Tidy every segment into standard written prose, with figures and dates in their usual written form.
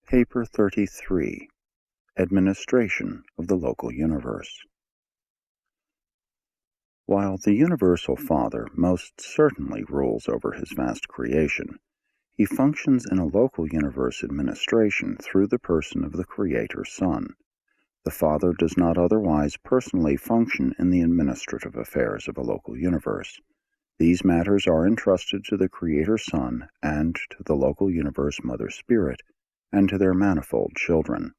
Paper 33, Administration of the Local Universe. While the Universal Father most certainly rules over his vast creation, he functions in a local universe administration through the person of the Creator Son. The Father does not otherwise personally function in the administrative affairs of a local universe. These matters are entrusted to the Creator Son and to the local universe Mother Spirit, and to their manifold children.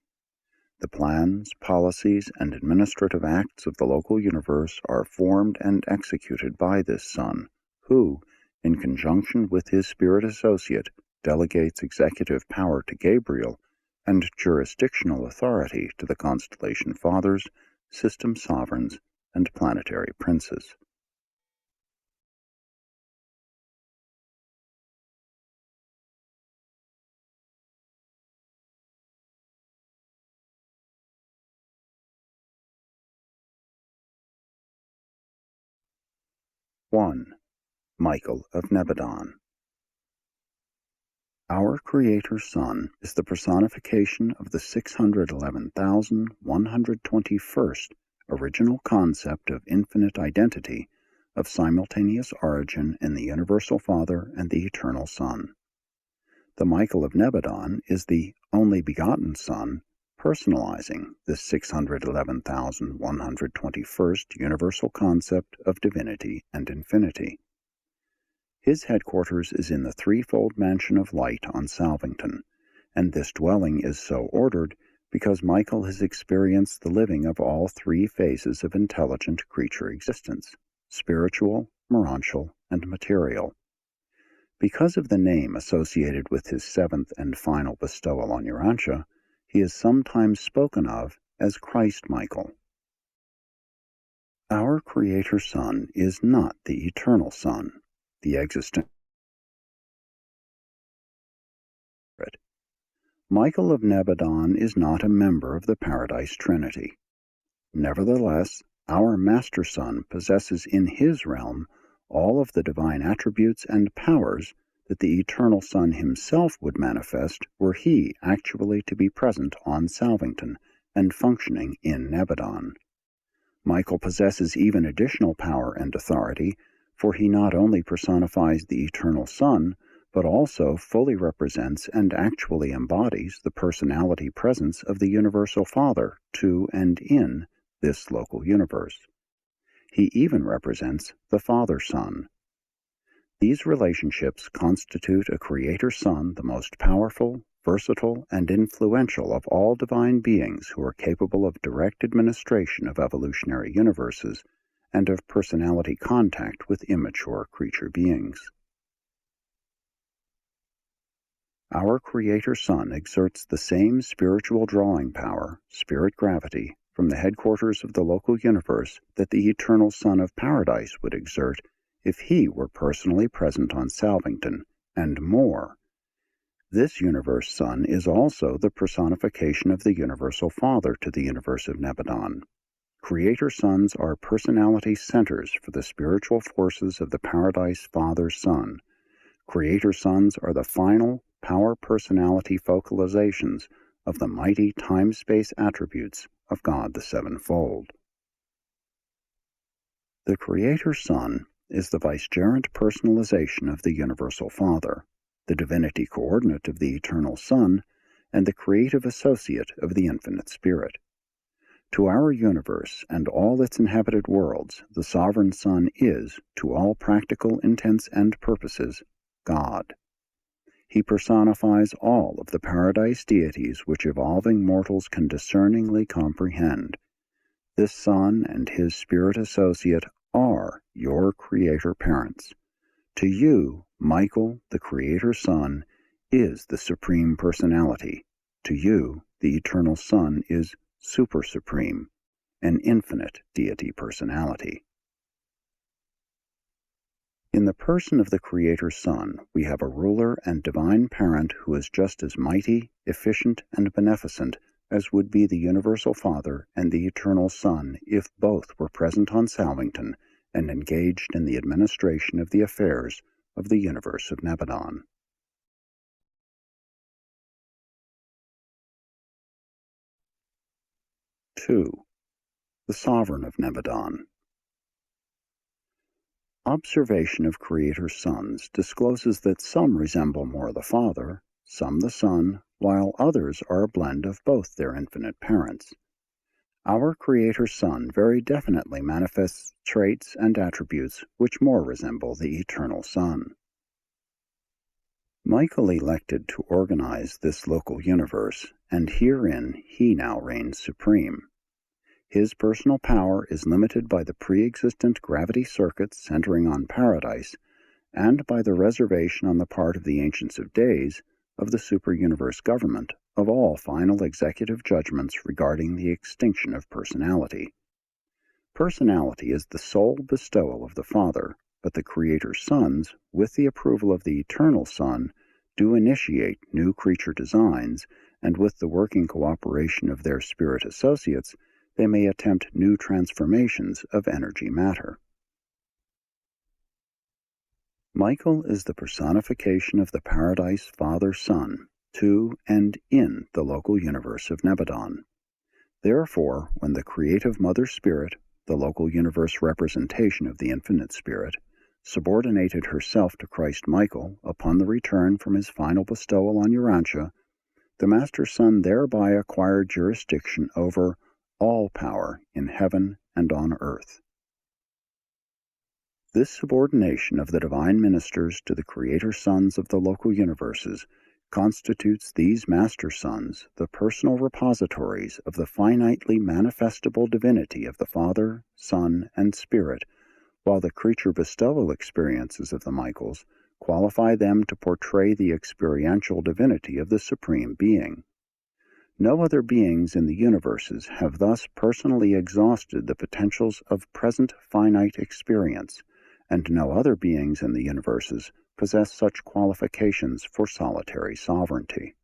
The plans, policies, and administrative acts of the local universe are formed and executed by this Son, who, in conjunction with his spirit associate, delegates executive power to Gabriel and jurisdictional authority to the constellation fathers, system sovereigns, and planetary princes. One, Michael of Nebadon. Our Creator Son is the personification of the 611,121st original concept of infinite identity, of simultaneous origin in the Universal Father and the Eternal Son. The Michael of Nebadon is the only begotten Son, personalizing this 611,121st universal concept of divinity and infinity. His headquarters is in the threefold mansion of light on Salvington, and this dwelling is so ordered because Michael has experienced the living of all three phases of intelligent creature existence: spiritual, morontial, and material. Because of the name associated with his seventh and final bestowal on Urantia, he is sometimes spoken of as Christ Michael. Our Creator Son is not the Eternal Son, the existent. Michael of Nebadon is not a member of the Paradise Trinity. Nevertheless, our Master Son possesses in his realm all of the divine attributes and powers that the Eternal Son himself would manifest were he actually to be present on Salvington and functioning in Nebadon. Michael possesses even additional power and authority, for he not only personifies the Eternal Son, but also fully represents and actually embodies the personality presence of the Universal Father to and in this local universe. He even represents the Father-Son. These relationships constitute a Creator Son, the most powerful, versatile, and influential of all divine beings who are capable of direct administration of evolutionary universes and of personality contact with immature creature beings. Our Creator Son exerts the same spiritual drawing power, spirit gravity, from the headquarters of the local universe that the Eternal Son of Paradise would exert if he were personally present on Salvington, and more. This universe Son is also the personification of the Universal Father to the universe of Nebadon. Creator Sons are personality centers for the spiritual forces of the Paradise Father-Son. Creator Sons are the final power personality focalizations of the mighty time-space attributes of God the Sevenfold. The Creator Son is the vicegerent personalization of the Universal Father, the divinity coordinate of the Eternal Son, and the creative associate of the Infinite Spirit. To our universe and all its inhabited worlds, the Sovereign Son is, to all practical intents and purposes, God. He personifies all of the paradise deities which evolving mortals can discerningly comprehend. This Son and his spirit associate are your Creator parents. To you, Michael, the Creator Son, is the Supreme Personality. To you, the Eternal Son is Super Supreme, an infinite deity personality. In the person of the Creator Son, we have a ruler and divine parent who is just as mighty, efficient, and beneficent as would be the Universal Father and the Eternal Son if both were present on Salvington and engaged in the administration of the affairs of the universe of Nebadon. 2. The Sovereign of Nebadon. Observation of Creator's sons discloses that some resemble more the Father, some the Son, while others are a blend of both their infinite parents. Our Creator's Son very definitely manifests traits and attributes which more resemble the Eternal Son. Michael elected to organize this local universe, and herein he now reigns supreme. His personal power is limited by the pre-existent gravity circuits centering on paradise, and by the reservation on the part of the Ancients of Days of the super-universe government of all final executive judgments regarding the extinction of personality. Personality is the sole bestowal of the Father, but the Creator's sons, with the approval of the Eternal Son, do initiate new creature designs, and with the working cooperation of their spirit associates, they may attempt new transformations of energy matter. Michael is the personification of the Paradise Father-Son, to and in the local universe of Nebadon. Therefore, when the creative Mother Spirit, the local universe representation of the Infinite Spirit, subordinated herself to Christ Michael upon the return from his final bestowal on Urantia, the Master Son thereby acquired jurisdiction over all power in heaven and on earth. This subordination of the divine ministers to the Creator Sons of the local universes constitutes these Master Sons the personal repositories of the finitely manifestable divinity of the Father, Son, and Spirit, while the creature bestowal experiences of the Michaels qualify them to portray the experiential divinity of the Supreme Being. No other beings in the universes have thus personally exhausted the potentials of present finite experience, and no other beings in the universes possess such qualifications for solitary sovereignty.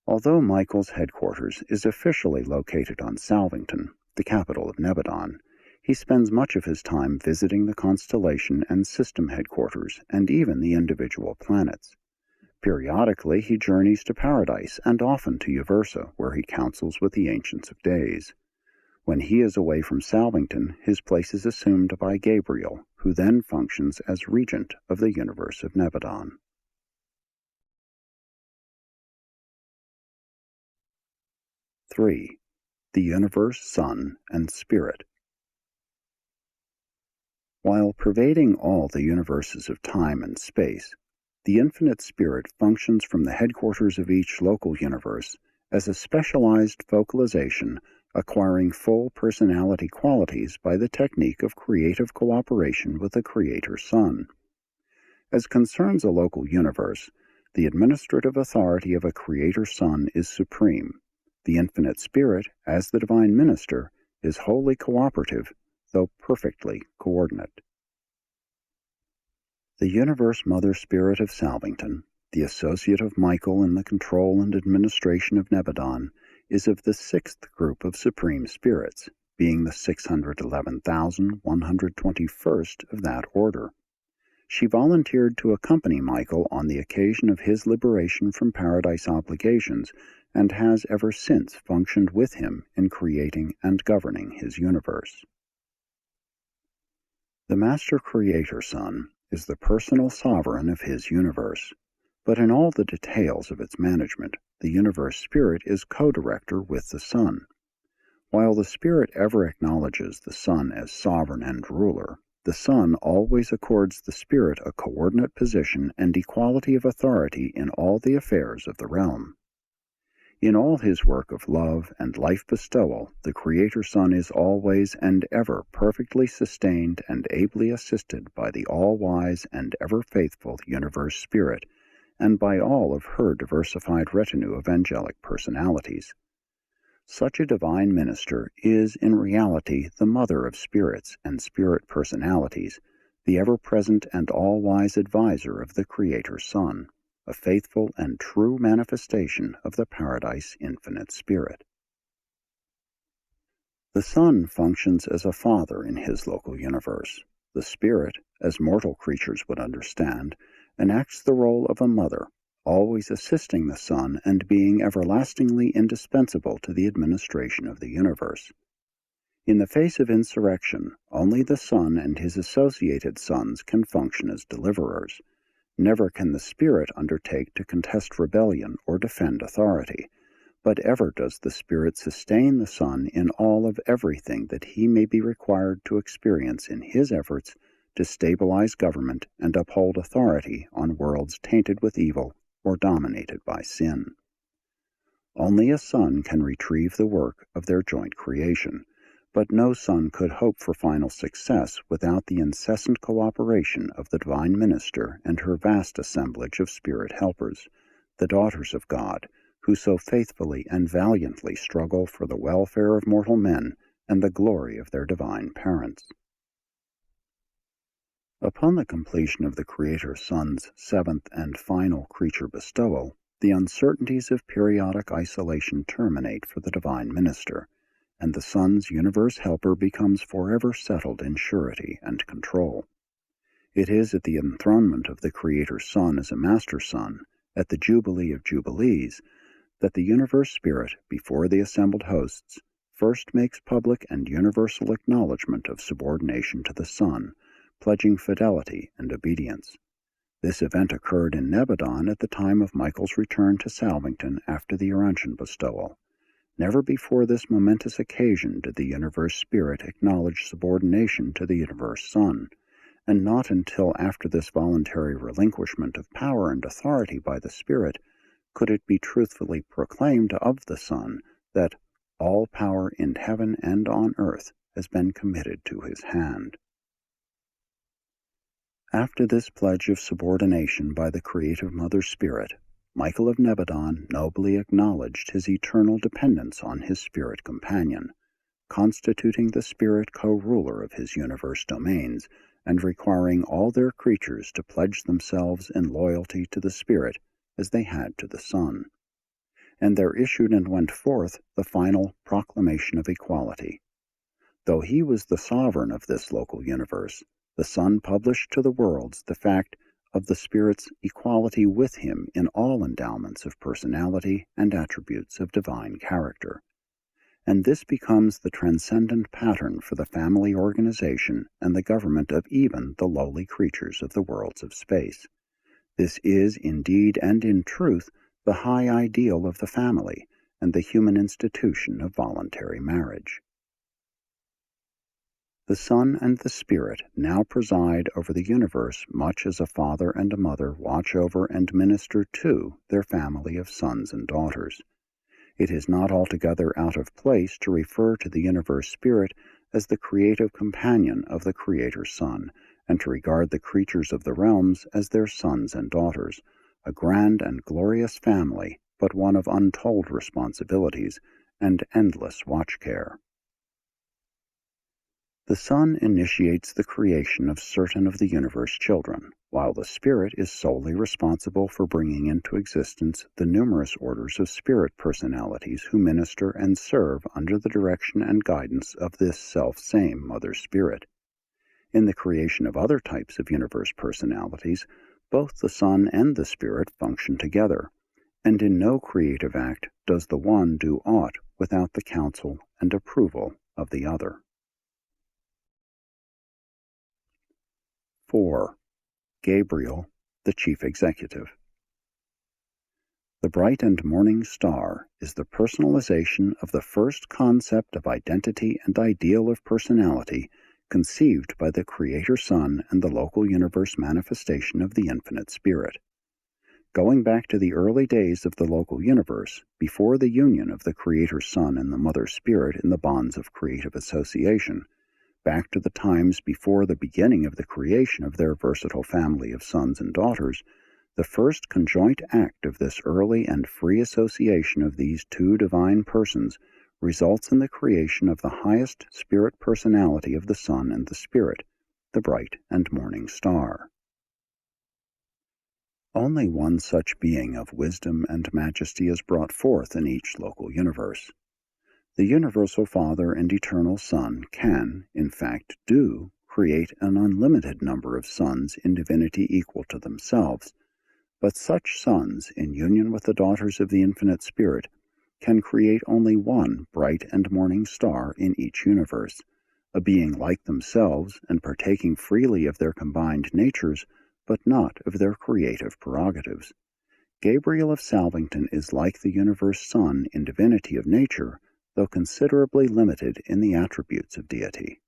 Although Michael's headquarters is officially located on Salvington, the capital of Nebadon, he spends much of his time visiting the constellation and system headquarters, and even the individual planets. Periodically he journeys to Paradise, and often to Uversa, where he counsels with the Ancients of Days. When he is away from Salvington, his place is assumed by Gabriel, who then functions as regent of the universe of Nebadon. (3) The Universe, Son, and Spirit. While pervading all the universes of time and space, the Infinite Spirit functions from the headquarters of each local universe as a specialized focalization acquiring full personality qualities by the technique of creative cooperation with the Creator Son. As concerns a local universe, the administrative authority of a Creator Son is supreme. The Infinite Spirit, as the Divine Minister, is wholly cooperative, though perfectly coordinate. The Universe Mother Spirit of Salvington, the associate of Michael in the control and administration of Nebadon, is of the sixth group of Supreme Spirits, being the 611,121st of that order. She volunteered to accompany Michael on the occasion of his liberation from Paradise obligations, and has ever since functioned with him in creating and governing his universe. The Master Creator Son is the personal sovereign of his universe, but in all the details of its management, the Universe Spirit is co-director with the Son. While the Spirit ever acknowledges the Son as sovereign and ruler, the Son always accords the Spirit a coordinate position and equality of authority in all the affairs of the realm. In all his work of love and life bestowal, the Creator Son is always and ever perfectly sustained and ably assisted by the all-wise and ever-faithful Universe Spirit, and by all of her diversified retinue of angelic personalities. Such a divine minister is in reality the mother of spirits and spirit personalities, the ever-present and all-wise advisor of the Creator Son, a faithful and true manifestation of the Paradise Infinite Spirit. The Son functions as a father in his local universe. The Spirit, as mortal creatures would understand, enacts the role of a mother, always assisting the Son and being everlastingly indispensable to the administration of the universe. In the face of insurrection, only the Son and his associated sons can function as deliverers. Never can the Spirit undertake to contest rebellion or defend authority, but ever does the Spirit sustain the Son in all of everything that he may be required to experience in his efforts to stabilize government and uphold authority on worlds tainted with evil or dominated by sin. Only a son can retrieve the work of their joint creation, but no son could hope for final success without the incessant cooperation of the divine minister and her vast assemblage of spirit helpers, the daughters of God, who so faithfully and valiantly struggle for the welfare of mortal men and the glory of their divine parents. Upon the completion of the Creator Son's seventh and final creature bestowal, the uncertainties of periodic isolation terminate for the divine minister, and the Son's universe helper becomes forever settled in surety and control. It is at the enthronement of the Creator Son as a Master Son, at the Jubilee of Jubilees, that the universe spirit, before the assembled hosts, first makes public and universal acknowledgment of subordination to the Son, pledging fidelity and obedience. This event occurred in Nebadon at the time of Michael's return to Salvington after the Urantian bestowal. Never before this momentous occasion did the universe spirit acknowledge subordination to the universe Son, and not until after this voluntary relinquishment of power and authority by the Spirit could it be truthfully proclaimed of the Son that all power in heaven and on earth has been committed to his hand. After this pledge of subordination by the creative Mother Spirit, Michael of Nebadon nobly acknowledged his eternal dependence on his spirit companion, constituting the spirit co-ruler of his universe domains, and requiring all their creatures to pledge themselves in loyalty to the Spirit as they had to the Son. And there issued and went forth the final proclamation of equality. Though he was the sovereign of this local universe, the Son published to the worlds the fact of the Spirit's equality with him in all endowments of personality and attributes of divine character. And this becomes the transcendent pattern for the family organization and the government of even the lowly creatures of the worlds of space. This is, indeed and in truth, the high ideal of the family and the human institution of voluntary marriage. The Son and the Spirit now preside over the universe much as a father and a mother watch over and minister to their family of sons and daughters. It is not altogether out of place to refer to the universe spirit as the creative companion of the Creator Son, and to regard the creatures of the realms as their sons and daughters, a grand and glorious family, but one of untold responsibilities and endless watch care. The Son initiates the creation of certain of the universe children, while the Spirit is solely responsible for bringing into existence the numerous orders of spirit personalities who minister and serve under the direction and guidance of this self-same Mother Spirit. In the creation of other types of universe personalities, both the Son and the Spirit function together, and in no creative act does the one do aught without the counsel and approval of the other. 4. Gabriel, the Chief Executive. The bright and morning star is the personalization of the first concept of identity and ideal of personality conceived by the Creator Son and the local universe manifestation of the Infinite Spirit. Going back to the early days of the local universe, before the union of the Creator Son and the Mother Spirit in the bonds of creative association, back to the times before the beginning of the creation of their versatile family of sons and daughters, the first conjoint act of this early and free association of these two divine persons results in the creation of the highest spirit personality of the Son and the Spirit, the bright and morning star. Only one such being of wisdom and majesty is brought forth in each local universe. The universal Father and eternal Son can, in fact do, create an unlimited number of sons in divinity equal to themselves, But such sons, in union with the daughters of the Infinite Spirit, can create only one bright and morning star in each universe, a being like themselves and partaking freely of their combined natures, but not of their creative prerogatives. Gabriel of Salvington is like the universe sun in divinity of nature, though considerably limited in the attributes of deity.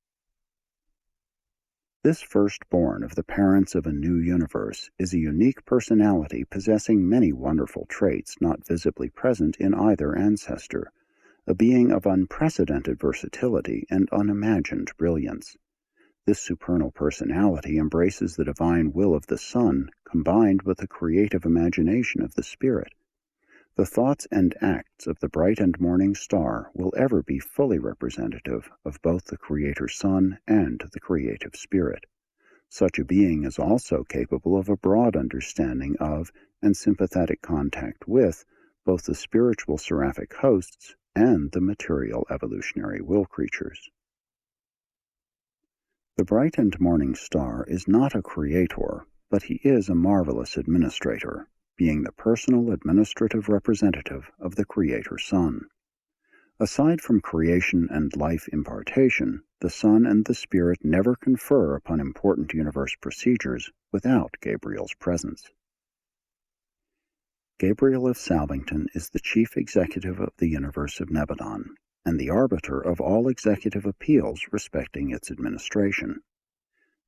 This firstborn of the parents of a new universe is a unique personality possessing many wonderful traits not visibly present in either ancestor, a being of unprecedented versatility and unimagined brilliance. This supernal personality embraces the divine will of the Son, combined with the creative imagination of the Spirit. The thoughts and acts of the bright and morning star will ever be fully representative of both the Creator Son and the creative Spirit. Such a being is also capable of a broad understanding of and sympathetic contact with both the spiritual seraphic hosts and the material evolutionary will creatures. The bright and morning star is not a creator, but he is a marvelous administrator, being the personal administrative representative of the Creator Son. Aside from creation and life impartation, the Son and the Spirit never confer upon important universe procedures without Gabriel's presence. Gabriel of Salvington is the chief executive of the universe of Nebadon, and the arbiter of all executive appeals respecting its administration.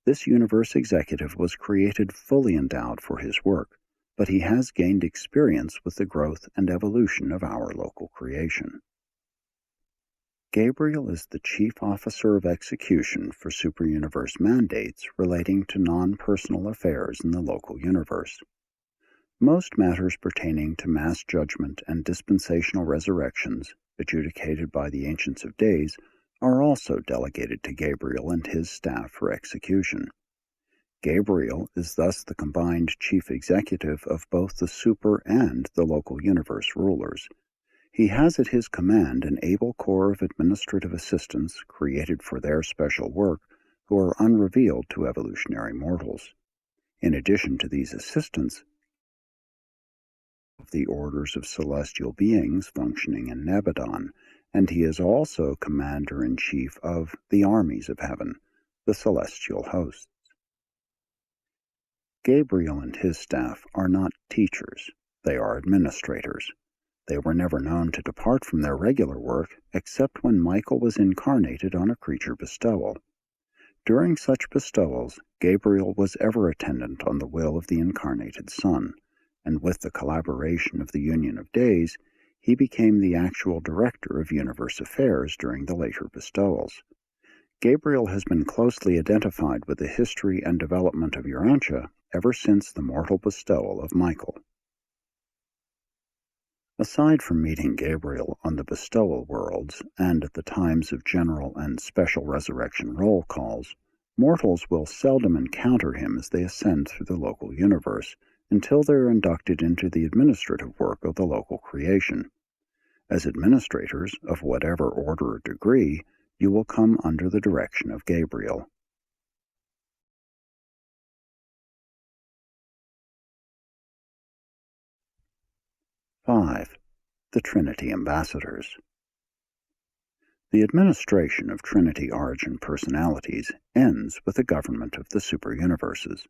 This universe executive was created fully endowed for his work, but he has gained experience with the growth and evolution of our local creation. Gabriel is the chief officer of execution for superuniverse mandates relating to non-personal affairs in the local universe. Most matters pertaining to mass judgment and dispensational resurrections, adjudicated by the Ancients of Days, are also delegated to Gabriel and his staff for execution. Gabriel is thus the combined chief executive of both the super and the local universe rulers. He has at his command an able corps of administrative assistants created for their special work who are unrevealed to evolutionary mortals. In addition to these assistants, the orders of celestial beings functioning in Nebadon, and he is also commander-in-chief of the armies of heaven, the celestial hosts. Gabriel and his staff are not teachers, they are administrators. They were never known to depart from their regular work except when Michael was incarnated on a creature bestowal. During such bestowals, Gabriel was ever attendant on the will of the incarnated Son, and with the collaboration of the Union of Days, he became the actual director of universe affairs during the later bestowals. Gabriel has been closely identified with the history and development of Urantia ever since the mortal bestowal of Michael. Aside from meeting Gabriel on the bestowal worlds and at the times of general and special resurrection roll calls, mortals will seldom encounter him as they ascend through the local universe until they are inducted into the administrative work of the local creation. As administrators, of whatever order or degree, you will come under the direction of Gabriel. (5) The Trinity Ambassadors. The administration of Trinity origin personalities ends with the government of the superuniverses.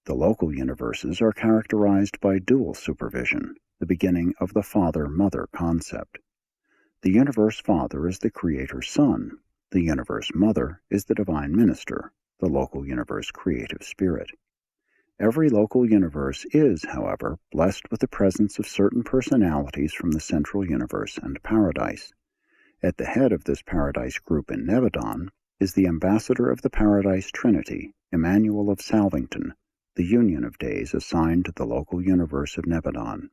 The local universes are characterized by dual supervision, the beginning of the Father-Mother concept. The Universe Father is the Creator Son, the Universe Mother is the Divine Minister, the local universe creative spirit. Every local universe is, however, blessed with the presence of certain personalities from the central universe and paradise. At the head of this paradise group in Nebadon is the ambassador of the Paradise Trinity, Emmanuel of Salvington, the Union of Days assigned to the local universe of Nebadon.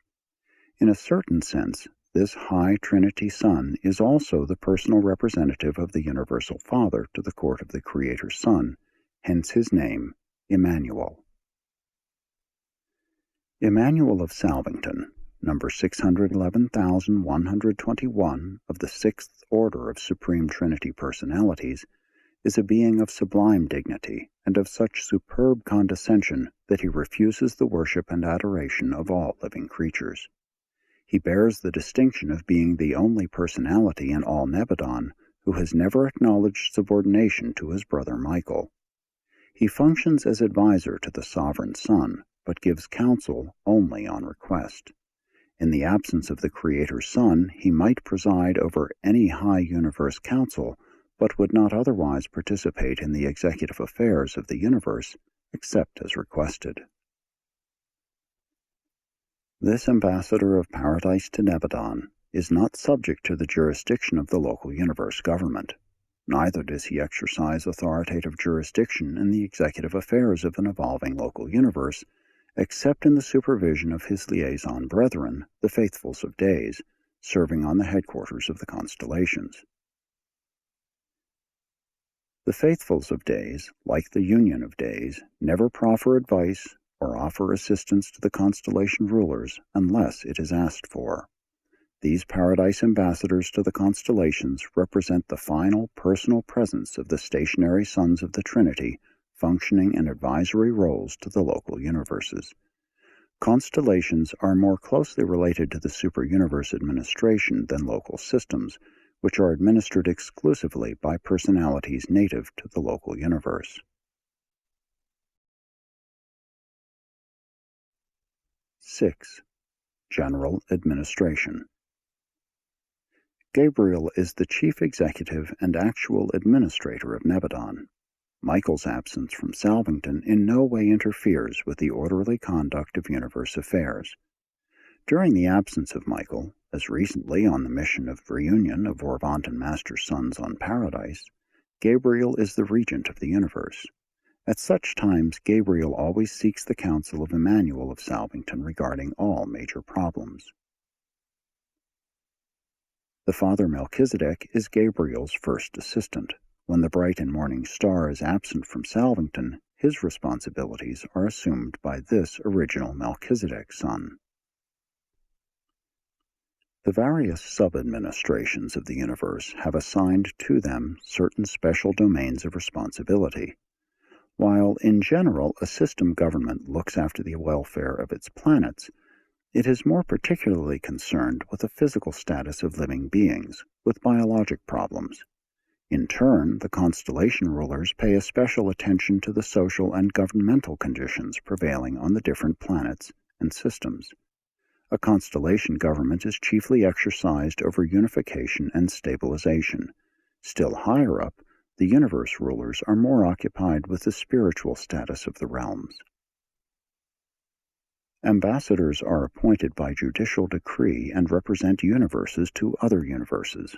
In a certain sense, this High Trinity Son is also the personal representative of the Universal Father to the court of the Creator Son, hence his name, Emmanuel. Emmanuel of Salvington, number 611,121 of the Sixth Order of Supreme Trinity Personalities, is a being of sublime dignity and of such superb condescension that he refuses the worship and adoration of all living creatures. He bears the distinction of being the only personality in all Nebadon who has never acknowledged subordination to his brother Michael. He functions as advisor to the sovereign son, but gives counsel only on request. In the absence of the Creator's Son, he might preside over any high universe council, but would not otherwise participate in the executive affairs of the universe, except as requested. This ambassador of paradise to Nebadon is not subject to the jurisdiction of the local universe government. Neither does he exercise authoritative jurisdiction in the executive affairs of an evolving local universe, except in the supervision of his liaison brethren, the Faithfuls of Days, serving on the headquarters of the constellations. The Faithfuls of Days, like the Union of Days, never proffer advice or offer assistance to the constellation rulers unless it is asked for. These paradise ambassadors to the constellations represent the final personal presence of the stationary sons of the Trinity, functioning in advisory roles to the local universes. Constellations are more closely related to the super-universe administration than local systems, which are administered exclusively by personalities native to the local universe. 6. General Administration. Gabriel is the chief executive and actual administrator of Nebadon. Michael's absence from Salvington in no way interferes with the orderly conduct of universe affairs. During the absence of Michael, as recently on the mission of reunion of Orvonton Master Sons on Paradise, Gabriel is the regent of the universe. At such times, Gabriel always seeks the counsel of Emmanuel of Salvington regarding all major problems. The Father Melchizedek is Gabriel's first assistant. When the bright and morning star is absent from Salvington, his responsibilities are assumed by this original Melchizedek son. The various sub-administrations of the universe have assigned to them certain special domains of responsibility. While in general a system government looks after the welfare of its planets, it is more particularly concerned with the physical status of living beings, with biologic problems. In turn, the constellation rulers pay a special attention to the social and governmental conditions prevailing on the different planets and systems. A constellation government is chiefly exercised over unification and stabilization. Still higher up, the universe rulers are more occupied with the spiritual status of the realms. Ambassadors are appointed by judicial decree and represent universes to other universes.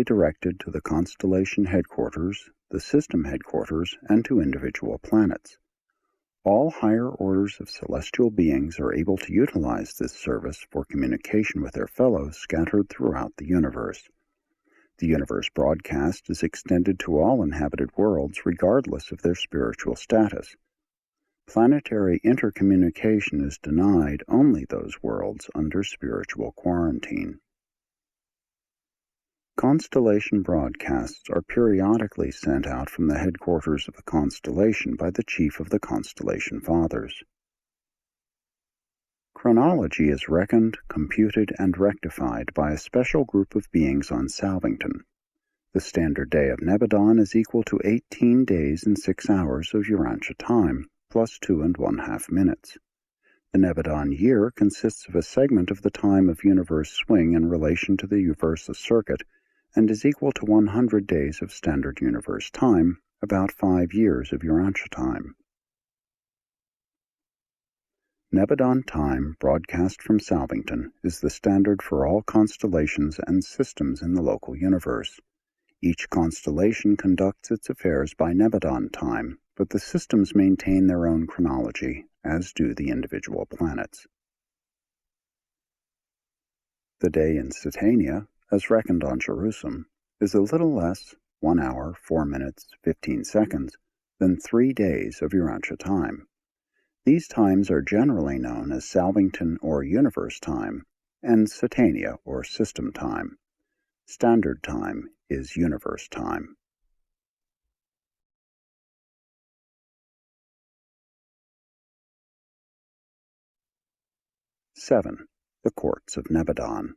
Directed to the constellation headquarters, the system headquarters, and to individual planets. All higher orders of celestial beings are able to utilize this service for communication with their fellows scattered throughout the universe. The universe broadcast is extended to all inhabited worlds regardless of their spiritual status. Planetary intercommunication is denied only those worlds under spiritual quarantine. Constellation broadcasts are periodically sent out from the headquarters of the constellation by the chief of the Constellation Fathers. Chronology is reckoned, computed, and rectified by a special group of beings on Salvington. The standard day of Nebadon is equal to 18 days and 6 hours of Urantia time, plus 2 1/2 minutes. The Nebadon year consists of a segment of the time of universe swing in relation to the Uversa circuit, and is equal to 100 days of standard universe time, about 5 years of Urantia time. Nebadon time, broadcast from Salvington, is the standard for all constellations and systems in the local universe. Each constellation conducts its affairs by Nebadon time, but the systems maintain their own chronology, as do the individual planets. The day in Satania, as reckoned on Jerusalem, is a little less 1 hour, 4 minutes, 15 seconds, than 3 days of Urantia time. These times are generally known as Salvington or Universe time and Satania or System time. Standard time is Universe time. 7. The Courts of Nebadon.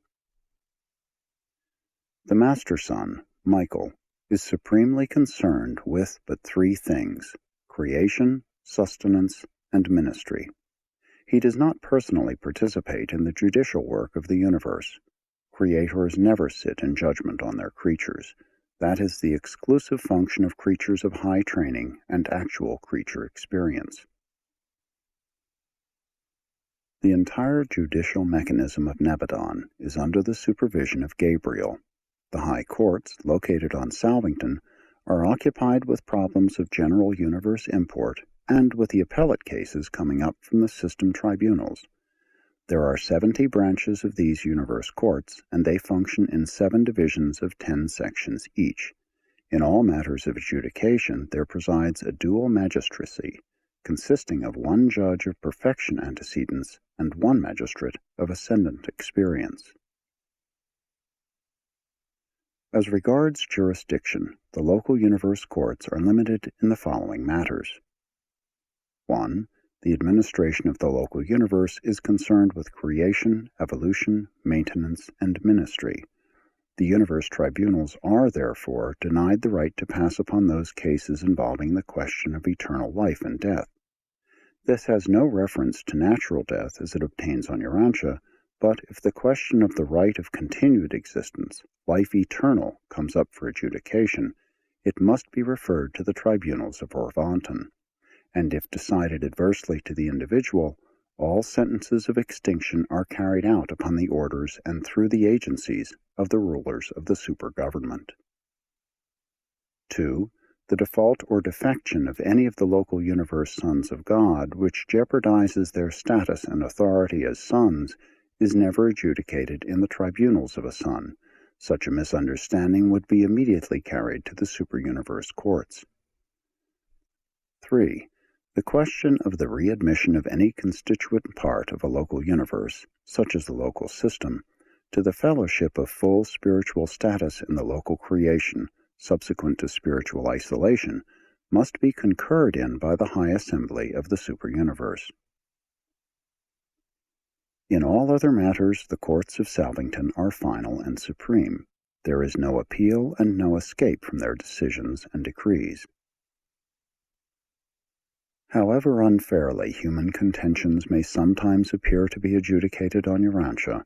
The Master Son, Michael, is supremely concerned with but 3 things: creation, sustenance, and ministry. He does not personally participate in the judicial work of the universe. Creators never sit in judgment on their creatures. That is the exclusive function of creatures of high training and actual creature experience. The entire judicial mechanism of Nebadon is under the supervision of Gabriel. The high courts, located on Salvington, are occupied with problems of general universe import and with the appellate cases coming up from the system tribunals. There are 70 branches of these universe courts, and they function in 7 divisions of 10 sections each. In all matters of adjudication there presides a dual magistracy, consisting of 1 judge of perfection antecedents and 1 magistrate of ascendant experience. As regards jurisdiction, the local universe courts are limited in the following matters. 1. The administration of the local universe is concerned with creation, evolution, maintenance, and ministry. The universe tribunals are, therefore, denied the right to pass upon those cases involving the question of eternal life and death. This has no reference to natural death as it obtains on Urantia, but if the question of the right of continued existence, life eternal, comes up for adjudication, it must be referred to the tribunals of Orvanton, and if decided adversely to the individual, all sentences of extinction are carried out upon the orders and through the agencies of the rulers of the super-government. 2. The default or defection of any of the local universe sons of God, which jeopardizes their status and authority as sons, is never adjudicated in the tribunals of a son. Such a misunderstanding would be immediately carried to the super-universe courts. 3. The question of the readmission of any constituent part of a local universe, such as the local system, to the fellowship of full spiritual status in the local creation, subsequent to spiritual isolation, must be concurred in by the High Assembly of the super-universe. In all other matters, the courts of Salvington are final and supreme. There is no appeal and no escape from their decisions and decrees. However unfairly human contentions may sometimes appear to be adjudicated on Urantia,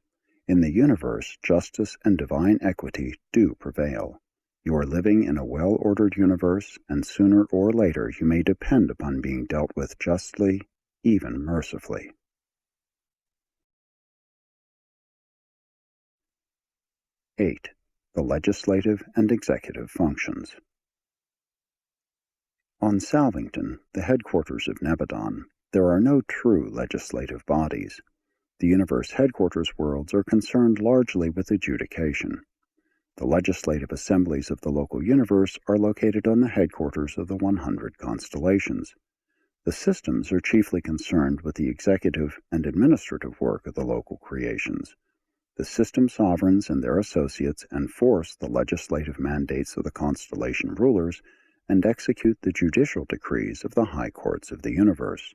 in the universe justice and divine equity do prevail. You are living in a well-ordered universe, and sooner or later you may depend upon being dealt with justly, even mercifully. 8. The legislative and executive functions. On Salvington, the headquarters of Nebadon, there are no true legislative bodies. The universe headquarters worlds are concerned largely with adjudication. The legislative assemblies of the local universe are located on the headquarters of the 100 constellations. The systems are chiefly concerned with the executive and administrative work of the local creations. The system sovereigns and their associates enforce the legislative mandates of the constellation rulers and execute the judicial decrees of the high courts of the universe.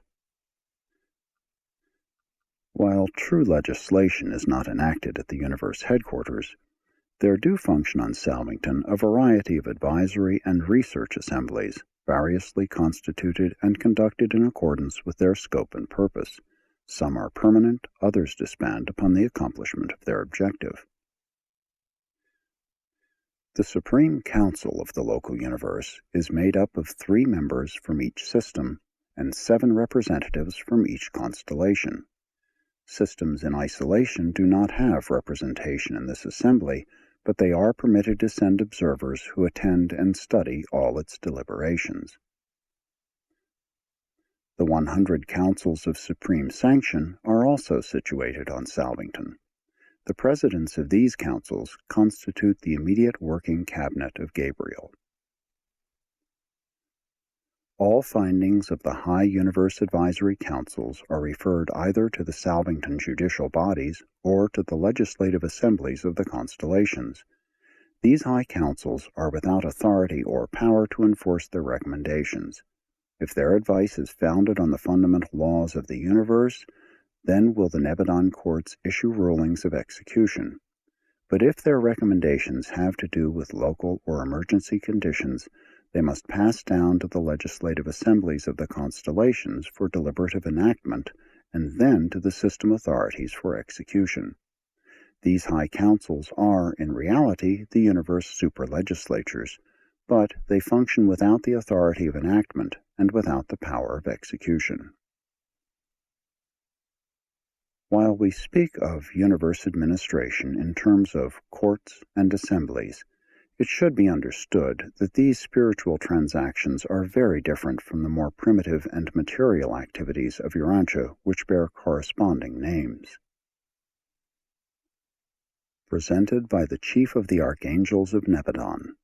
While true legislation is not enacted at the universe headquarters, there do function on Salvington a variety of advisory and research assemblies, variously constituted and conducted in accordance with their scope and purpose. Some are permanent, others disband upon the accomplishment of their objective. The Supreme Council of the local universe is made up of 3 members from each system and 7 representatives from each constellation. Systems in isolation do not have representation in this assembly, but they are permitted to send observers who attend and study all its deliberations. The 100 councils of supreme sanction are also situated on Salvington. The presidents of these councils constitute the immediate working cabinet of Gabriel. All findings of the High Universe Advisory Councils are referred either to the Salvington judicial bodies or to the legislative assemblies of the constellations. These high councils are without authority or power to enforce their recommendations. If their advice is founded on the fundamental laws of the universe, then will the Nebadon courts issue rulings of execution. But if their recommendations have to do with local or emergency conditions, they must pass down to the legislative assemblies of the constellations for deliberative enactment, and then to the system authorities for execution. These high councils are, in reality, the universe superlegislatures, but they function without the authority of enactment and without the power of execution. While we speak of universe administration in terms of courts and assemblies, it should be understood that these spiritual transactions are very different from the more primitive and material activities of Urantia, which bear corresponding names. Presented by the Chief of the Archangels of Nebadon.